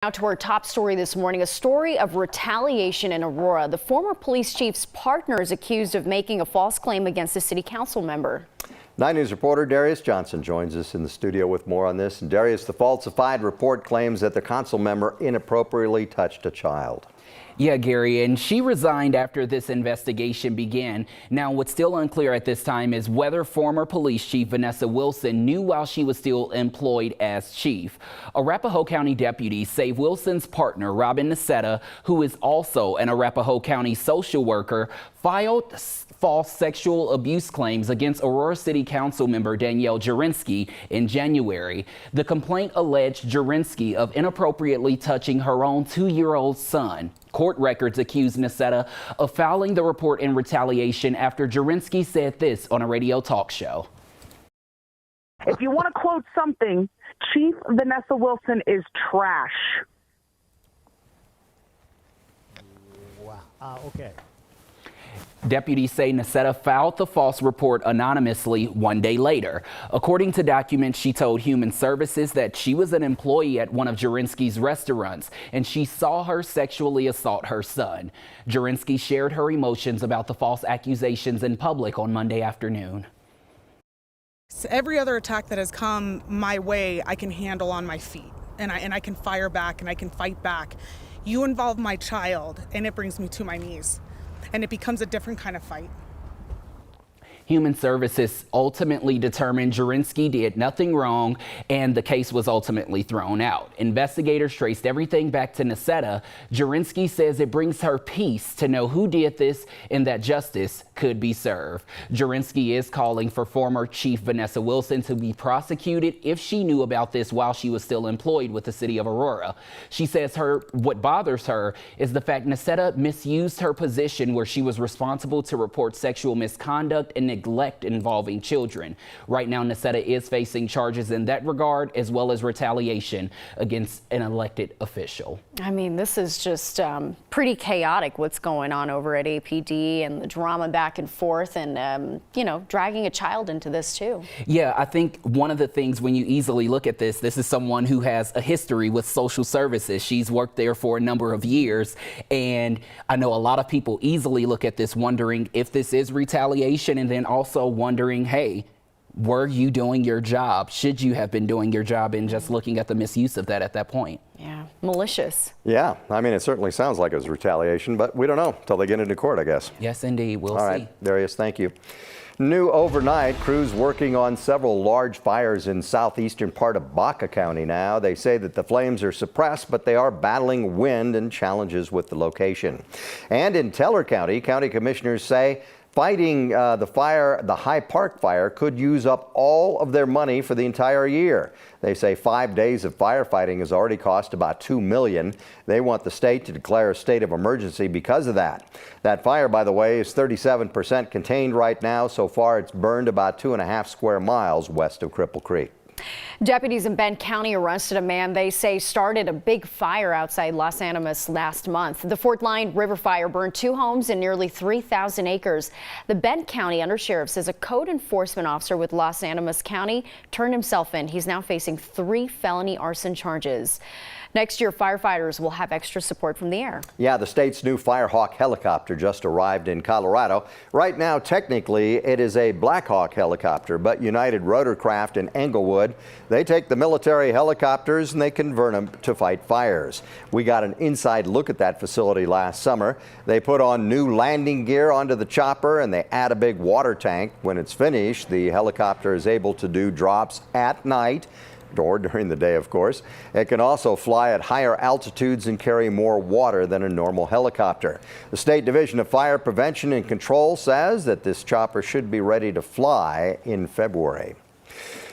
Now to our top story this morning, a story of retaliation in Aurora. The former police chief's partner is accused of making a false claim against a city council member. 9 News reporter Darius Johnson joins us in the studio with more on this. And Darius, the falsified report claims that the council member inappropriately touched a child. Yeah, Gary, and she resigned after this investigation began. Now, what's still unclear at this time is whether former police chief Vanessa Wilson knew while she was still employed as chief. Arapahoe County deputies say Wilson's partner, Robin Nicetta, who is also an Arapahoe County social worker, filed false sexual abuse claims against Aurora City Council member Danielle Jurinsky in January. The complaint alleged Jurinsky of inappropriately touching her own 2-year-old son. Court records accused Nicetta of filing the report in retaliation after Jurinsky said this on a radio talk show. If you want to quote something, Chief Vanessa Wilson is trash. Wow. Okay. Deputies say Nicetta filed the false report anonymously 1 day later. According to documents, she told Human Services that she was an employee at one of Jurinsky's restaurants and she saw her sexually assault her son. Jurinsky shared her emotions about the false accusations in public on Monday afternoon. So every other attack that has come my way, I can handle on my feet, and I can fire back and I can fight back. You involve my child and it brings me to my knees. And it becomes a different kind of fight. Human Services ultimately determined Jurinsky did nothing wrong and the case was ultimately thrown out. Investigators traced everything back to Nicetta. Jurinsky says it brings her peace to know who did this and that justice could be served. Jurinsky is calling for former Chief Vanessa Wilson to be prosecuted if she knew about this while she was still employed with the city of Aurora. She says what bothers her is the fact Nicetta misused her position where she was responsible to report sexual misconduct and neglect involving children. Right now, Nicetta is facing charges in that regard, as well as retaliation against an elected official. I mean, this is just pretty chaotic what's going on over at APD and the drama back and forth and, you know, dragging a child into this too. Yeah, I think one of the things when you easily look at this is someone who has a history with social services. She's worked there for a number of years. And I know a lot of people easily look at this wondering if this is retaliation, and then also wondering, hey, were you doing your job? Should you have been doing your job? And just looking at the misuse of that at that point. Yeah, malicious. Yeah, I mean, it certainly sounds like it was retaliation, but we don't know until they get into court, I guess. Yes, indeed. We'll see. All right, Darius, thank you. New overnight, crews working on several large fires in southeastern part of Baca County now. They say that the flames are suppressed, but they are battling wind and challenges with the location. And in Teller County, county commissioners say fighting the High Park fire could use up all of their money for the entire year. They say 5 days of firefighting has already cost about $2 million. They want the state to declare a state of emergency because of that. That fire, by the way, is 37% contained right now. So far, it's burned about 2.5 square miles west of Cripple Creek. Deputies in Bend County arrested a man they say started a big fire outside Los Animas last month. The Fort Lyon River fire burned 2 homes and nearly 3,000 acres. The Bend County Undersheriff says a code enforcement officer with Los Animas County turned himself in. He's now facing 3 felony arson charges. Next year, firefighters will have extra support from the air. Yeah, the state's new Firehawk helicopter just arrived in Colorado. Right now, technically, it is a Black Hawk helicopter, but United Rotorcraft in Englewood, they take the military helicopters and they convert them to fight fires. We got an inside look at that facility last summer. They put on new landing gear onto the chopper and they add a big water tank. When it's finished, the helicopter is able to do drops at night, or during the day, of course. It can also fly at higher altitudes and carry more water than a normal helicopter. The State Division of Fire Prevention and Control says that this chopper should be ready to fly in February.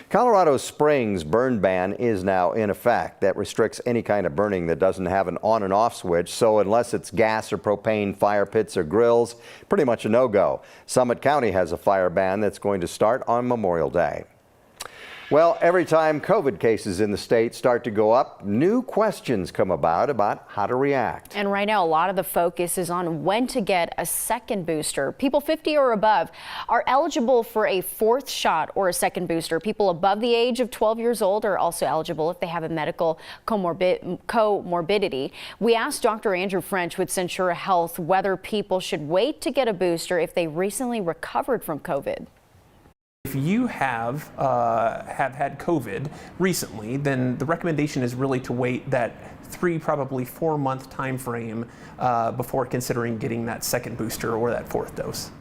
Colorado Springs burn ban is now in effect. That restricts any kind of burning that doesn't have an on and off switch. So unless it's gas or propane fire pits or grills, pretty much a no-go. Summit County has a fire ban that's going to start on Memorial Day. Well, every time COVID cases in the state start to go up, new questions come about how to react. And right now, a lot of the focus is on when to get a second booster. People 50 or above are eligible for a fourth shot or a second booster. People above the age of 12 years old are also eligible if they have a medical comorbidity. We asked Dr. Andrew French with Centura Health whether people should wait to get a booster if they recently recovered from COVID. If you have had COVID recently, then the recommendation is really to wait that 3, probably 4-month time frame before considering getting that second booster or that fourth dose.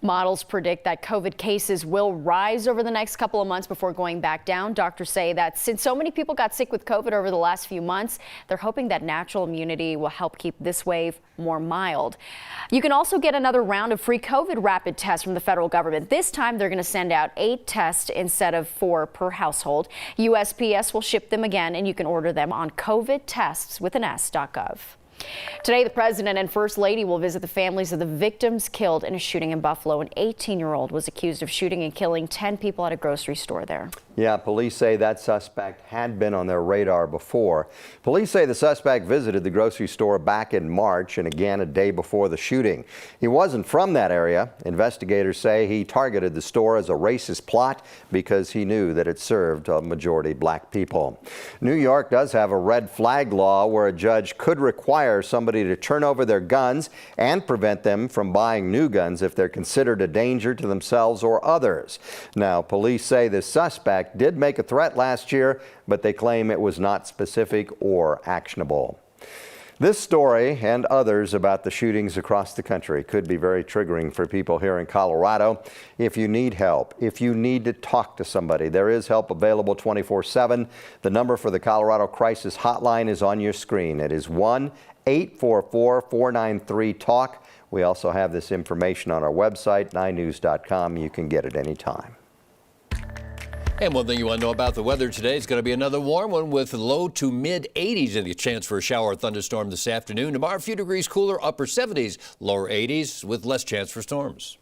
Models predict that COVID cases will rise over the next couple of months before going back down. Doctors say that since so many people got sick with COVID over the last few months, they're hoping that natural immunity will help keep this wave more mild. You can also get another round of free COVID rapid tests from the federal government. This time they're going to send out 8 tests instead of 4 per household. USPS will ship them again, and you can order them on covidtests.gov. Today, the president and first lady will visit the families of the victims killed in a shooting in Buffalo. An 18-year-old was accused of shooting and killing 10 people at a grocery store there. Yeah, police say that suspect had been on their radar before. Police say the suspect visited the grocery store back in March and again a day before the shooting. He wasn't from that area. Investigators say he targeted the store as a racist plot because he knew that it served a majority black people. New York does have a red flag law where a judge could require somebody to turn over their guns and prevent them from buying new guns if they're considered a danger to themselves or others. Now, police say the suspect did make a threat last year, but they claim it was not specific or actionable. This story and others about the shootings across the country could be very triggering for people here in Colorado. If you need help, if you need to talk to somebody, there is help available 24/7. The number for the Colorado Crisis Hotline is on your screen. It is 1-844-493-TALK. We also have this information on our website, 9news.com. You can get it anytime. And one thing you want to know about the weather today is going to be another warm one with low to mid 80s and a chance for a shower or thunderstorm this afternoon. Tomorrow, a few degrees cooler, upper 70s, lower 80s with less chance for storms.